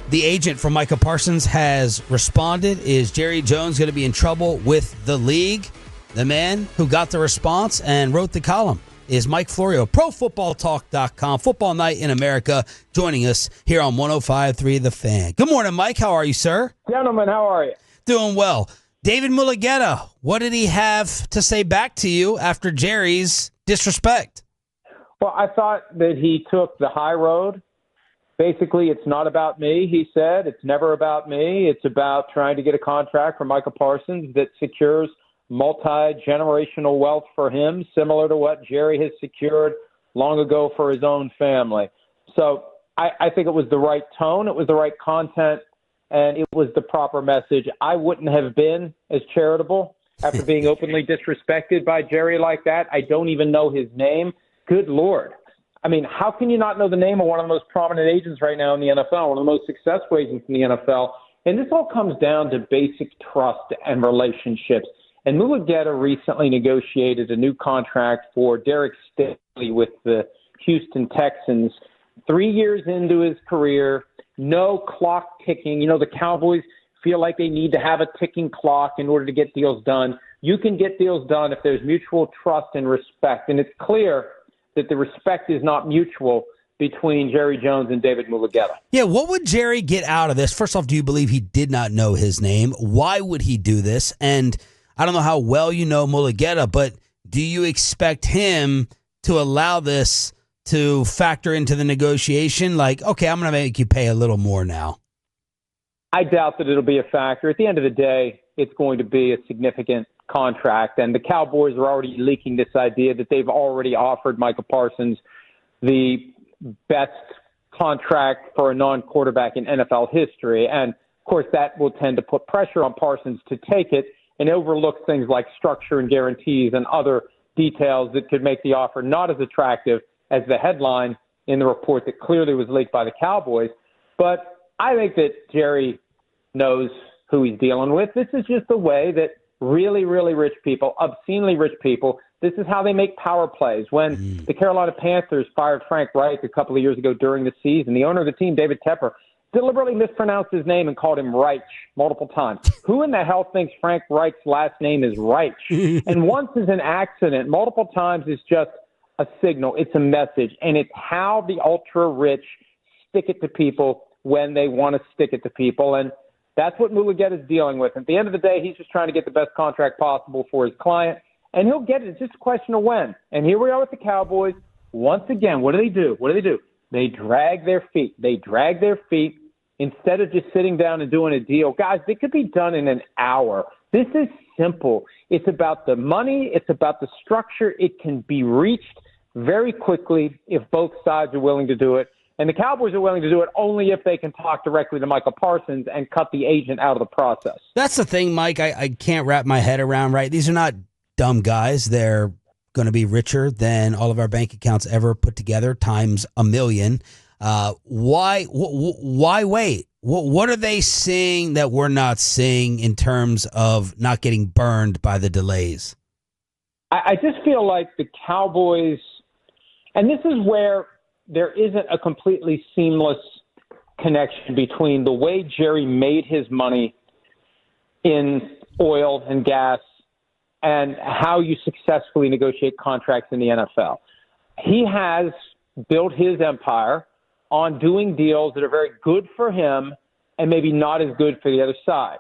The agent for Micah Parsons has responded. Is Jerry Jones going to be in trouble with the league? The man who got the response and wrote the column is Mike Florio, ProFootballTalk.com, Football Night in America, joining us here on 105.3 The Fan. Good morning, Mike. How are you, sir? Gentlemen, how are you? Doing well. David Mulugheta, what did he have to say back to you after Jerry's disrespect? Well, I thought that he took the high road. Basically, it's not about me, he said. It's never about me. It's about trying to get a contract for Micah Parsons that secures multi-generational wealth for him, similar to what Jerry has secured long ago for his own family. So I think it was the right tone, it was the right content, and it was the proper message. I wouldn't have been as charitable after being openly disrespected by Jerry like that. I don't even know his name. Good Lord. I mean, how can you not know the name of one of the most prominent agents right now in the NFL, one of the most successful agents in the NFL? And this all comes down to basic trust and relationships. And Mulugheta recently negotiated a new contract for Derek Stingley with the Houston Texans. 3 years into his career, no clock ticking. You know, the Cowboys feel like they need to have a ticking clock in order to get deals done. You can get deals done if there's mutual trust and respect. And it's clear that the respect is not mutual between Jerry Jones and David Mulugheta. Yeah, what would Jerry get out of this? First off, do you believe he did not know his name? Why would he do this? And I don't know how well you know Mulugheta, but do you expect him to allow this to factor into the negotiation? Like, okay, I'm going to make you pay a little more now. I doubt that it'll be a factor. At the end of the day, it's going to be a significant contract, and the Cowboys are already leaking this idea that they've already offered Micah Parsons the best contract for a non-quarterback in NFL history. And, of course, that will tend to put pressure on Parsons to take it and overlook things like structure and guarantees and other details that could make the offer not as attractive as the headline in the report that clearly was leaked by the Cowboys. But I think that Jerry knows who he's dealing with. This is just the way that really, really rich people, obscenely rich people, this is how they make power plays. When the Carolina Panthers fired Frank Reich a couple of years ago during the season, the owner of the team, David Tepper, deliberately mispronounced his name and called him Reich multiple times. Who in the hell thinks Frank Reich's last name is Reich? And once is an accident, multiple times is just a signal. It's a message. And it's how the ultra-rich stick it to people when they want to stick it to people. And that's what Mulugheta is dealing with. At the end of the day, he's just trying to get the best contract possible for his client, and he'll get it. It's just a question of when. And here we are with the Cowboys. Once again, what do they do? What do they do? They drag their feet. They drag their feet instead of just sitting down and doing a deal. Guys, it could be done in an hour. This is simple. It's about the money. It's about the structure. It can be reached very quickly if both sides are willing to do it. And the Cowboys are willing to do it only if they can talk directly to Micah Parsons and cut the agent out of the process. That's the thing, Mike. I can't wrap my head around, right? These are not dumb guys. They're going to be richer than all of our bank accounts ever put together times a million. Why wait? What are they seeing that we're not seeing in terms of not getting burned by the delays? I just feel like the Cowboys, and this is where there isn't a completely seamless connection between the way Jerry made his money in oil and gas and how you successfully negotiate contracts in the NFL. He has built his empire on doing deals that are very good for him and maybe not as good for the other side.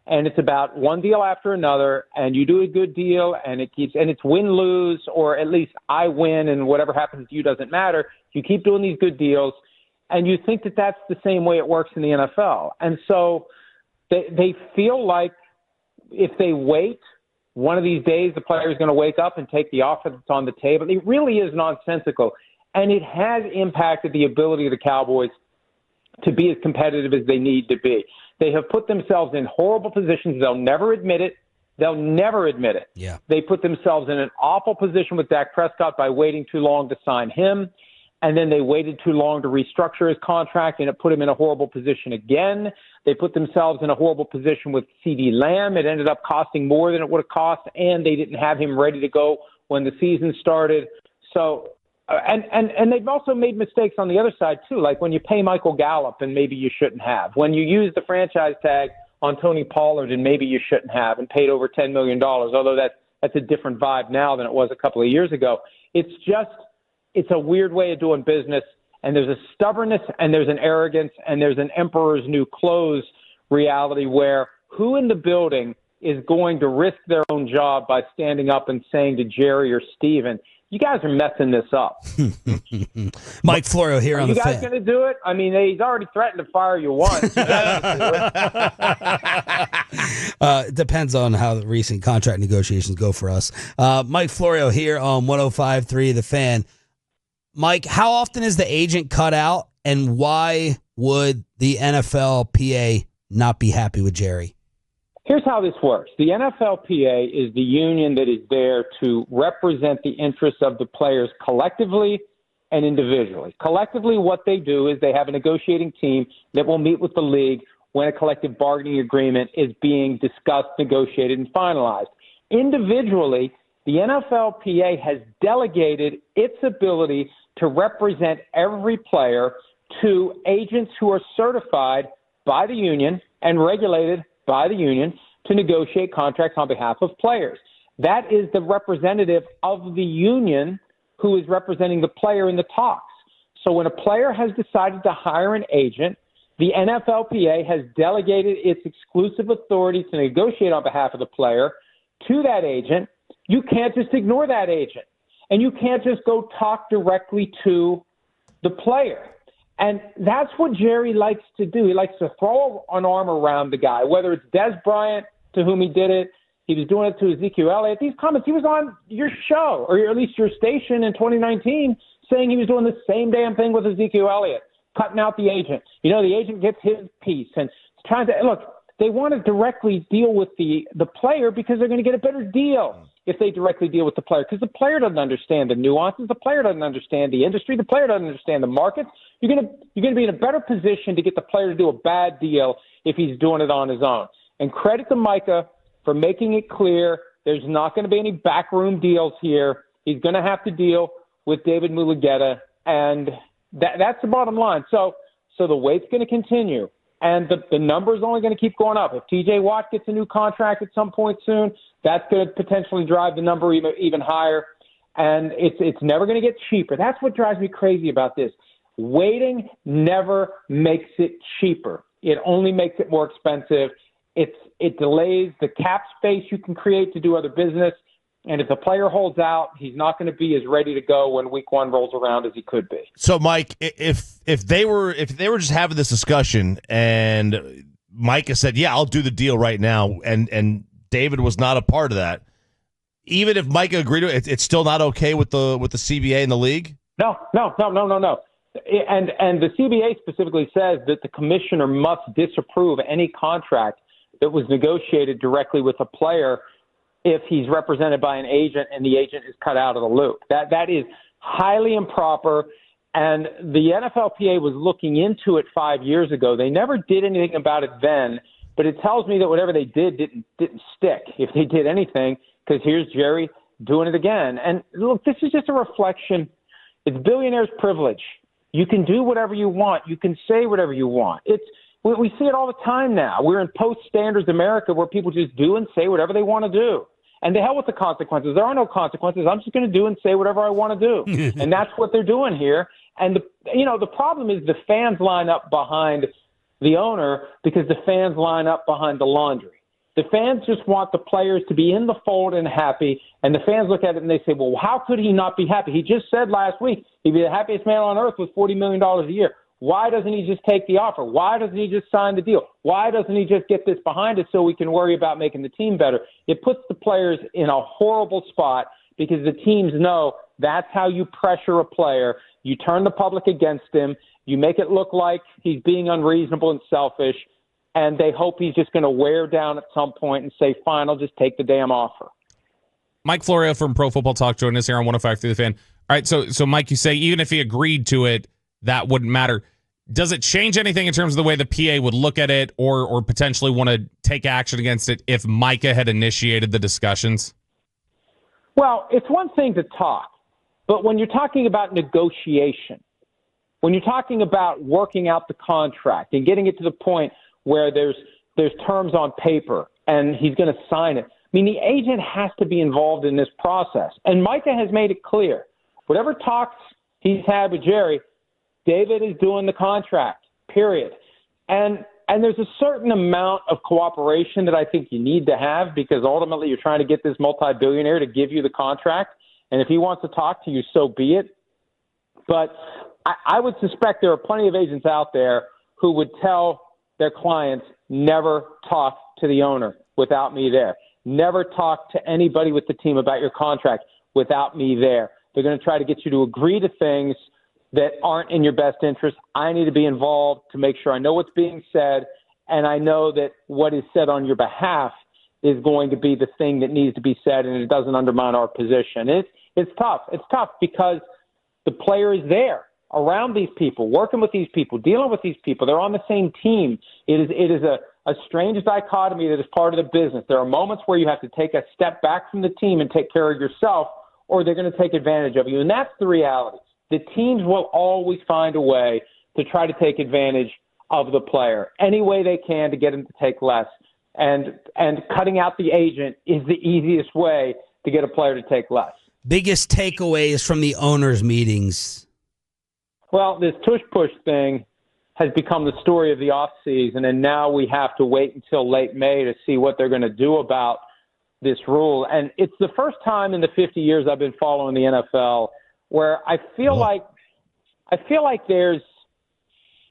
And it's about one deal after another, and you do a good deal, and it's win-lose, or at least I win, and whatever happens to you doesn't matter. You keep doing these good deals, and you think that that's the same way it works in the NFL. And so they feel like if they wait, one of these days the player is going to wake up and take the offer that's on the table. It really is nonsensical, and it has impacted the ability of the Cowboys to be as competitive as they need to be. They have put themselves in horrible positions. They'll never admit it. They'll never admit it. Yeah. They put themselves in an awful position with Dak Prescott by waiting too long to sign him. And then they waited too long to restructure his contract, and it put him in a horrible position again. They put themselves in a horrible position with CeeDee Lamb. It ended up costing more than it would have cost, and they didn't have him ready to go when the season started. So And they've also made mistakes on the other side too, like when you pay Michael Gallup and maybe you shouldn't have, when you use the franchise tag on Tony Pollard and maybe you shouldn't have, and paid over $10 million, although that's a different vibe now than it was a couple of years ago. It's a weird way of doing business, and there's a stubbornness and there's an arrogance and there's an emperor's new clothes reality where who in the building is going to risk their own job by standing up and saying to Jerry or Steven, you guys are messing this up. Mike Florio here on the Fan. You guys going to do it? I mean, he's already threatened to fire you once. You guys do it. It depends on how the recent contract negotiations go for us. Mike Florio here on 105.3 The Fan. Mike, how often is the agent cut out, and why would the NFLPA not be happy with Jerry? Here's how this works. The NFLPA is the union that is there to represent the interests of the players collectively and individually. Collectively, what they do is they have a negotiating team that will meet with the league when a collective bargaining agreement is being discussed, negotiated, and finalized. Individually, the NFLPA has delegated its ability to represent every player to agents who are certified by the union and regulated by the union to negotiate contracts on behalf of players. That is the representative of the union who is representing the player in the talks. So when a player has decided to hire an agent, the NFLPA has delegated its exclusive authority to negotiate on behalf of the player to that agent. You can't just ignore that agent, and you can't just go talk directly to the player. And that's what Jerry likes to do. He likes to throw an arm around the guy, whether it's Des Bryant, to whom he did it. He was doing it to Ezekiel Elliott. These comments, he was on your show, or at least your station in 2019, saying he was doing the same damn thing with Ezekiel Elliott, cutting out the agent. You know, the agent gets his piece and trying to – look, they want to directly deal with the player because they're going to get a better deal if they directly deal with the player, because the player doesn't understand the nuances. The player doesn't understand the industry. The player doesn't understand the markets. You're going to be in a better position to get the player to do a bad deal if he's doing it on his own. And credit to Micah for making it clear there's not going to be any backroom deals here. He's going to have to deal with David Mulugheta, and that's the bottom line. So the wait's going to continue. And the number's only going to keep going up. If T.J. Watt gets a new contract at some point soon, that's going to potentially drive the number even higher. And it's never going to get cheaper. That's what drives me crazy about this. Waiting never makes it cheaper. It only makes it more expensive. It delays the cap space you can create to do other business. And if the player holds out, he's not going to be as ready to go when week one rolls around as he could be. So, Mike, if they were just having this discussion and Micah said, "Yeah, I'll do the deal right now," and David was not a part of that, even if Micah agreed to it, it's still not okay with the CBA and the league? No. And the CBA specifically says that the commissioner must disapprove any contract that was negotiated directly with a player if he's represented by an agent and the agent is cut out of the loop. That is highly improper, and the NFLPA was looking into it 5 years ago. They never did anything about it then, but it tells me that whatever they did didn't stick, if they did anything, because here's Jerry doing it again. And look, this is just a reflection. It's billionaires' privilege. You can do whatever you want. You can say whatever you want. We see it all the time now. We're in post-standards America where people just do and say whatever they want to do. And the hell with the consequences. There are no consequences. I'm just going to do and say whatever I want to do. And that's what they're doing here. And, the problem is the fans line up behind the owner because the fans line up behind the laundry. The fans just want the players to be in the fold and happy. And the fans look at it and they say, well, how could he not be happy? He just said last week he'd be the happiest man on earth with $40 million a year. Why doesn't he just take the offer? Why doesn't he just sign the deal? Why doesn't he just get this behind us so we can worry about making the team better? It puts the players in a horrible spot because the teams know that's how you pressure a player. You turn the public against him. You make it look like he's being unreasonable and selfish, and they hope he's just going to wear down at some point and say, fine, I'll just take the damn offer. Mike Florio from Pro Football Talk joining us here on 105 through the Fan. All right, so Mike, you say even if he agreed to it, that wouldn't matter. Does it change anything in terms of the way the PA would look at it or potentially want to take action against it if Micah had initiated the discussions? Well, it's one thing to talk. But when you're talking about negotiation, when you're talking about working out the contract and getting it to the point where there's terms on paper and he's going to sign it, I mean, the agent has to be involved in this process. And Micah has made it clear. Whatever talks he's had with Jerry, David is doing the contract, period. And there's a certain amount of cooperation that I think you need to have, because ultimately you're trying to get this multi-billionaire to give you the contract. And if he wants to talk to you, so be it. But I would suspect there are plenty of agents out there who would tell their clients, never talk to the owner without me there. Never talk to anybody with the team about your contract without me there. They're going to try to get you to agree to things that aren't in your best interest. I need to be involved to make sure I know what's being said, and I know that what is said on your behalf is going to be the thing that needs to be said, and it doesn't undermine our position. It's tough. It's tough because the player is there around these people, working with these people, dealing with these people. They're on the same team. It is a strange dichotomy that is part of the business. There are moments where you have to take a step back from the team and take care of yourself, or they're going to take advantage of you. And that's the reality. The teams will always find a way to try to take advantage of the player any way they can to get him to take less. And cutting out the agent is the easiest way to get a player to take less. Biggest takeaways from the owners' meetings? Well, this tush-push thing has become the story of the offseason, and now we have to wait until late May to see what they're going to do about this rule. And it's the first time in the 50 years I've been following the NFL where I feel like there's,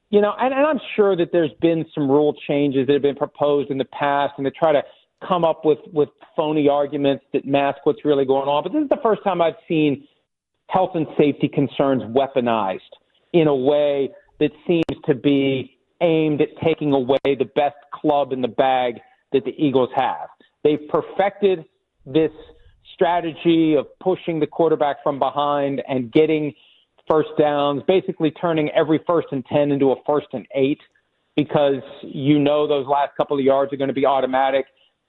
you know, and I'm sure that there's been some rule changes that have been proposed in the past, and they try to come up with phony arguments that mask what's really going on. But this is the first time I've seen health and safety concerns weaponized in a way that seems to be aimed at taking away the best club in the bag that the Eagles have. They've perfected this strategy of pushing the quarterback from behind and getting first downs, basically turning every 1st and 10 into a 1st and 8, because you know those last couple of yards are going to be automatic.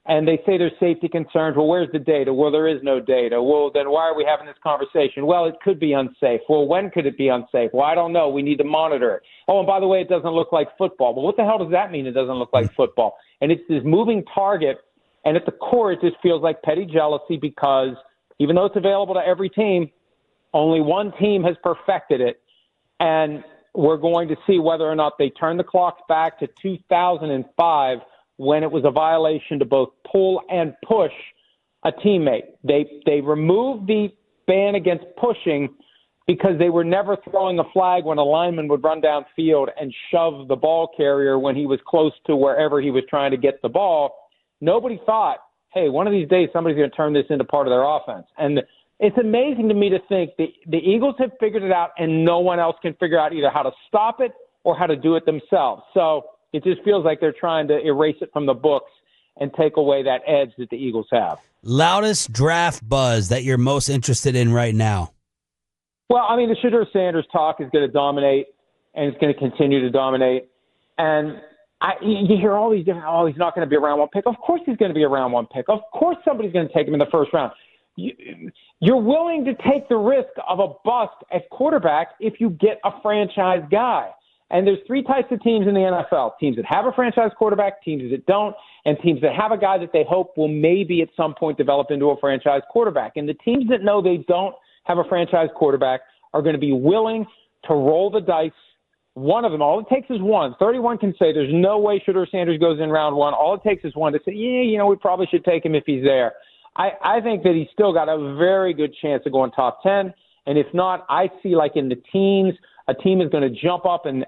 And they say there's safety concerns. Well, where's the data? Well, there is no data. Well, then why are we having this conversation? Well, it could be unsafe. Well, when could it be unsafe? Well, I don't know. We need to monitor it. Oh, and by the way, it doesn't look like football. Well, what the hell does that mean, it doesn't look like football? And it's this moving target. And at the core, it just feels like petty jealousy, because even though it's available to every team, only one team has perfected it. And we're going to see whether or not they turn the clocks back to 2005, when it was a violation to both pull and push a teammate. They removed the ban against pushing because they were never throwing a flag when a lineman would run downfield and shove the ball carrier when he was close to wherever he was trying to get the ball. Nobody thought, hey, one of these days somebody's going to turn this into part of their offense. And it's amazing to me to think the Eagles have figured it out, and no one else can figure out either how to stop it or how to do it themselves. So it just feels like they're trying to erase it from the books and take away that edge that the Eagles have. Loudest draft buzz that you're most interested in right now? Well, I mean, the Shedeur Sanders talk is going to dominate, and it's going to continue to dominate. And you hear all these different, he's not going to be a round one pick. Of course he's going to be a round one pick. Of course somebody's going to take him in the first round. You're willing to take the risk of a bust at quarterback if you get a franchise guy. And there's three types of teams in the NFL: teams that have a franchise quarterback, teams that don't, and teams that have a guy that they hope will maybe at some point develop into a franchise quarterback. And the teams that know they don't have a franchise quarterback are going to be willing to roll the dice. One of them, all it takes is one. 31 can say there's no way Shedeur Sanders goes in round one. All it takes is one to say, yeah, we probably should take him if he's there. I think that he's still got a very good chance of going top 10. And if not, I see like in the teens, a team is going to jump up and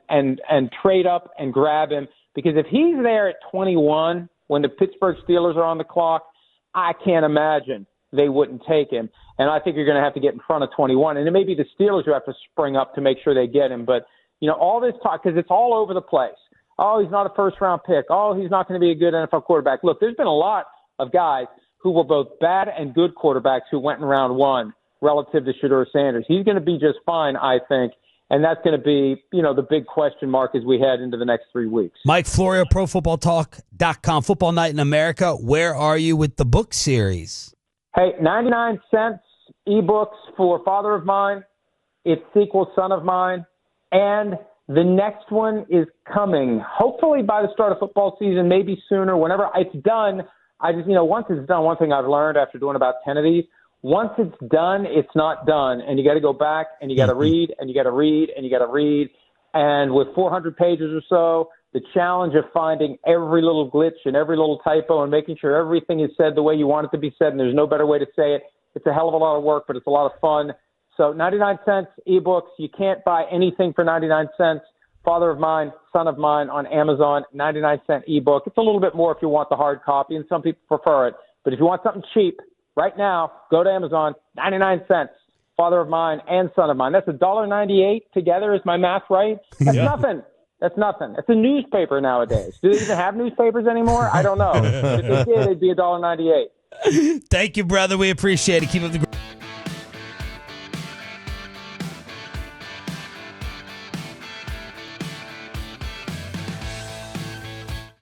trade up and grab him. Because if he's there at 21 when the Pittsburgh Steelers are on the clock, I can't imagine they wouldn't take him. And I think you're going to have to get in front of 21. And it may be the Steelers who have to spring up to make sure they get him. But, all this talk, because it's all over the place. Oh, he's not a first-round pick. Oh, he's not going to be a good NFL quarterback. Look, there's been a lot of guys who were both bad and good quarterbacks who went in round one relative to Shedeur Sanders. He's going to be just fine, I think. And that's going to be, the big question mark as we head into the next 3 weeks. Mike Florio, ProFootballTalk.com, Football Night in America. Where are you with the book series? Hey, 99 cents ebooks for Father of Mine. Its sequel, Son of Mine. And the next one is coming, hopefully by the start of football season, maybe sooner, whenever it's done. I just, once it's done, one thing I've learned after doing about 10 of these, once it's done, it's not done. And you got to go back and you got to read and you got to read and you got to read. And with 400 pages or so, the challenge of finding every little glitch and every little typo and making sure everything is said the way you want it to be said and there's no better way to say it. It's a hell of a lot of work, but it's a lot of fun. So 99 cents ebooks. You can't buy anything for 99 cents. Father of Mine, Son of Mine on Amazon, 99-cent ebook. It's a little bit more if you want the hard copy, and some people prefer it. But if you want something cheap, right now, go to Amazon, 99 cents. Father of Mine and Son of Mine. That's $1.98 together. Is my math right? That's nothing. That's nothing. It's a newspaper nowadays. Do they even have newspapers anymore? I don't know. But if they did, it'd be $1.98. Thank you, brother. We appreciate it. Keep up the